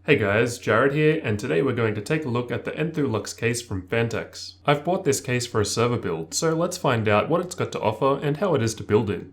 Hey guys, Jared here, and today we're going to take a look at the Enthoo Luxe case from Phanteks. I've bought this case for a server build, so let's find out what it's got to offer and how it is to build in.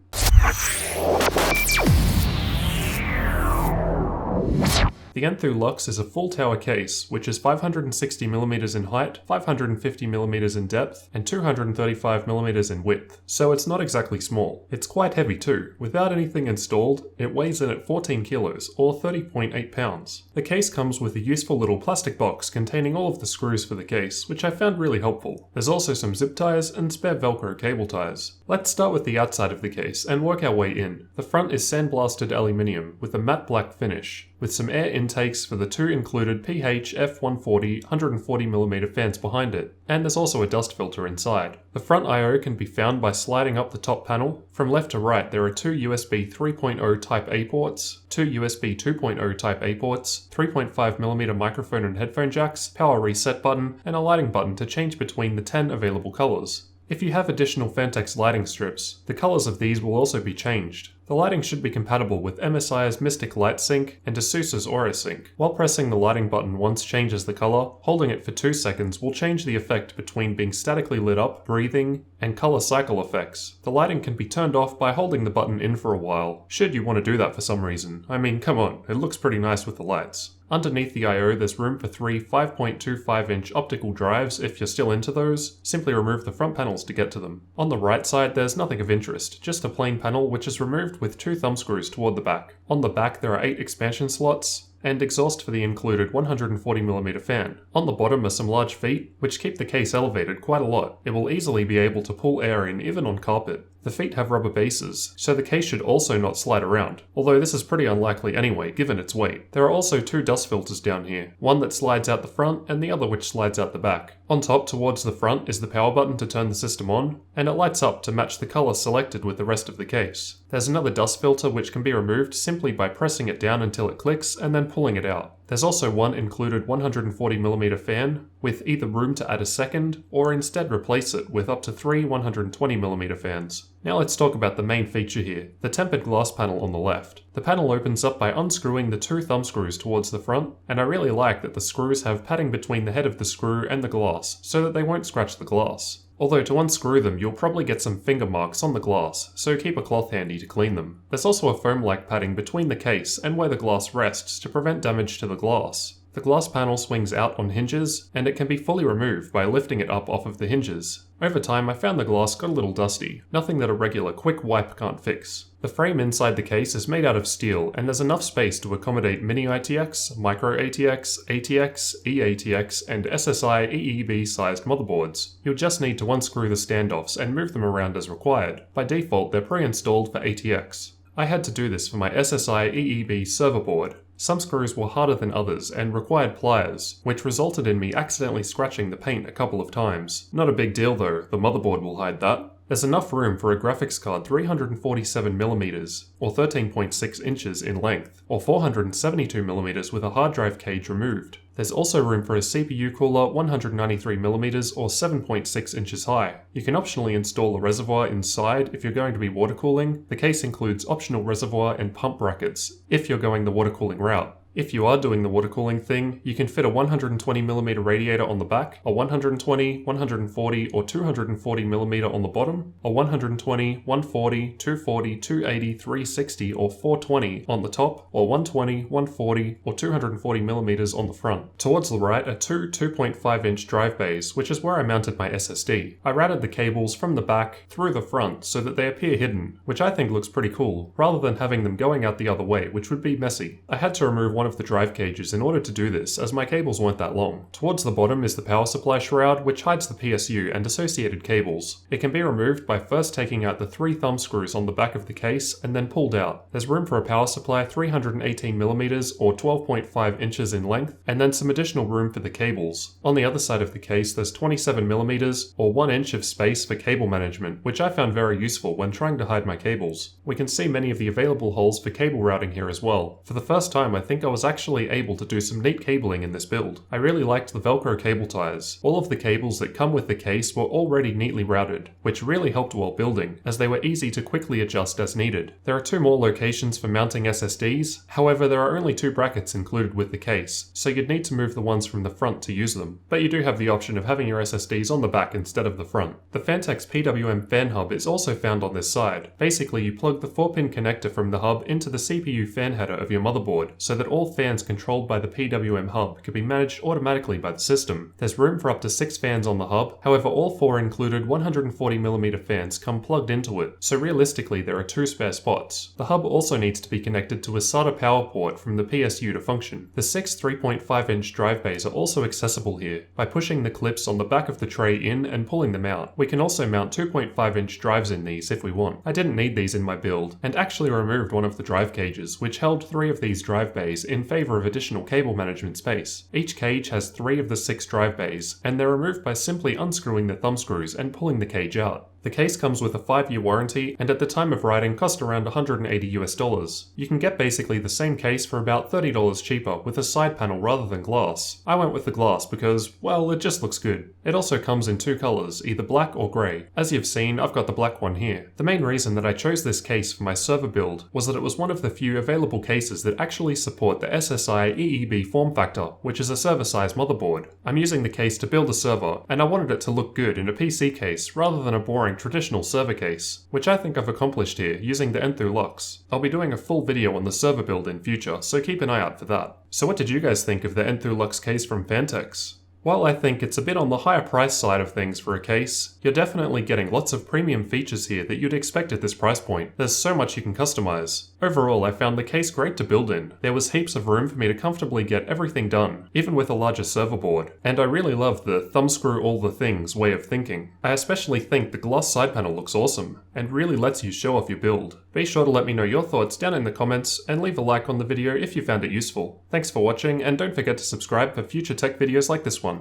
The Enthoo Luxe is a full tower case, which is 560mm in height, 550mm in depth, and 235mm in width, so it's not exactly small. It's quite heavy too. Without anything installed, it weighs in at 14 kilos, or 30.8 pounds. The case comes with a useful little plastic box containing all of the screws for the case, which I found really helpful. There's also some zip ties and spare Velcro cable ties. Let's start with the outside of the case and work our way in. The front is sandblasted aluminium with a matte black finish, with some air intakes for the two included PH F140 140mm fans behind it, and there's also a dust filter inside. The front I/O can be found by sliding up the top panel. From left to right there are two USB 3.0 Type A ports, two USB 2.0 Type A ports, 3.5mm microphone and headphone jacks, power reset button, and a lighting button to change between the 10 available colors. If you have additional Fantex lighting strips, the colors of these will also be changed. The lighting should be compatible with MSI's Mystic Light Sync and ASUS's Aura Sync. While pressing the lighting button once changes the color, holding it for 2 seconds will change the effect between being statically lit up, breathing, and color cycle effects. The lighting can be turned off by holding the button in for a while, should you want to do that for some reason. I mean, come on, it looks pretty nice with the lights. Underneath the I/O there's room for 3 5.25-inch optical drives if you're still into those. Simply remove the front panels to get to them. On the right side there's nothing of interest, just a plain panel which is removed with 2 thumb screws toward the back. On the back there are 8 expansion slots, and exhaust for the included 140mm fan. On the bottom are some large feet, which keep the case elevated quite a lot. It will easily be able to pull air in even on carpet. The feet have rubber bases, so the case should also not slide around, although this is pretty unlikely anyway given its weight. There are also 2 dust filters down here, one that slides out the front and the other which slides out the back. On top towards the front is the power button to turn the system on, and it lights up to match the color selected with the rest of the case. There's another dust filter which can be removed simply by pressing it down until it clicks and then pulling it out. There's also one included 140mm fan, with either room to add a second, or instead replace it with up to 3 120mm fans. Now let's talk about the main feature here, the tempered glass panel on the left. The panel opens up by unscrewing the 2 thumb screws towards the front, and I really like that the screws have padding between the head of the screw and the glass, so that they won't scratch the glass. Although to unscrew them you'll probably get some finger marks on the glass, so keep a cloth handy to clean them. There's also a foam-like padding between the case and where the glass rests to prevent damage to the glass. The glass panel swings out on hinges, and it can be fully removed by lifting it up off of the hinges. Over time I found the glass got a little dusty, nothing that a regular quick wipe can't fix. The frame inside the case is made out of steel, and there's enough space to accommodate mini ITX, micro ATX, ATX, eATX, and SSI-EEB sized motherboards. You'll just need to unscrew the standoffs and move them around as required. By default they're pre-installed for ATX. I had to do this for my SSI-EEB server board. Some screws were harder than others and required pliers, which resulted in me accidentally scratching the paint a couple of times. Not a big deal though, the motherboard will hide that. There's enough room for a graphics card 347mm, or 13.6 inches in length, or 472mm with a hard drive cage removed. There's also room for a CPU cooler 193mm or 7.6 inches high. You can optionally install a reservoir inside if you're going to be water cooling. The case includes optional reservoir and pump brackets if you're going the water cooling route. If you are doing the water cooling thing, you can fit a 120mm radiator on the back, a 120, 140 or 240mm on the bottom, a 120, 140, 240, 280, 360 or 420 on the top, or 120, 140 or 240mm on the front. Towards the right are 2 2.5-inch drive bays, which is where I mounted my SSD. I routed the cables from the back through the front so that they appear hidden, which I think looks pretty cool, rather than having them going out the other way, which would be messy. I had to remove one of the drive cages in order to do this, as my cables weren't that long. Towards the bottom is the power supply shroud, which hides the PSU and associated cables. It can be removed by first taking out the 3 thumb screws on the back of the case and then pulled out. There's room for a power supply 318mm or 12.5 inches in length, and then some additional room for the cables. On the other side of the case there's 27mm or 1 inch of space for cable management, which I found very useful when trying to hide my cables. We can see many of the available holes for cable routing here as well. For the first time I think I was actually able to do some neat cabling in this build. I really liked the Velcro cable ties. All of the cables that come with the case were already neatly routed, which really helped while building, as they were easy to quickly adjust as needed. There are 2 more locations for mounting SSDs, however there are only 2 brackets included with the case, so you'd need to move the ones from the front to use them. But you do have the option of having your SSDs on the back instead of the front. The Fantex PWM fan hub is also found on this side. Basically, you plug the 4-pin connector from the hub into the CPU fan header of your motherboard, so that all fans controlled by the PWM hub can be managed automatically by the system. There's room for up to 6 fans on the hub, however all 4 included 140mm fans come plugged into it, so realistically there are 2 spare spots. The hub also needs to be connected to a SATA power port from the PSU to function. The 6 3.5-inch drive bays are also accessible here, by pushing the clips on the back of the tray in and pulling them out. We can also mount 2.5-inch drives in these if we want. I didn't need these in my build, and actually removed one of the drive cages, which held 3 of these drive bays in favor of additional cable management space. Each cage has 3 of the 6 drive bays, and they're removed by simply unscrewing the thumb screws and pulling the cage out. The case comes with a 5-year warranty, and at the time of writing cost around $180 US. You can get basically the same case for about $30 cheaper with a side panel rather than glass. I went with the glass because, well, it just looks good. It also comes in 2 colors, either black or grey. As you've seen, I've got the black one here. The main reason that I chose this case for my server build was that it was one of the few available cases that actually support the SSI-EEB form factor, which is a server-size motherboard. I'm using the case to build a server, and I wanted it to look good in a PC case rather than a boring traditional server case, which I think I've accomplished here using the Enthoo Luxe. I'll be doing a full video on the server build in future, so keep an eye out for that. So what did you guys think of the Enthoo Luxe case from Fantex? While I think it's a bit on the higher price side of things for a case, you're definitely getting lots of premium features here that you'd expect at this price point. There's so much you can customize. Overall, I found the case great to build in. There was heaps of room for me to comfortably get everything done, even with a larger server board. And I really love the thumbscrew all the things way of thinking. I especially think the gloss side panel looks awesome, and really lets you show off your build. Be sure to let me know your thoughts down in the comments, and leave a like on the video if you found it useful. Thanks for watching, and don't forget to subscribe for future tech videos like this one.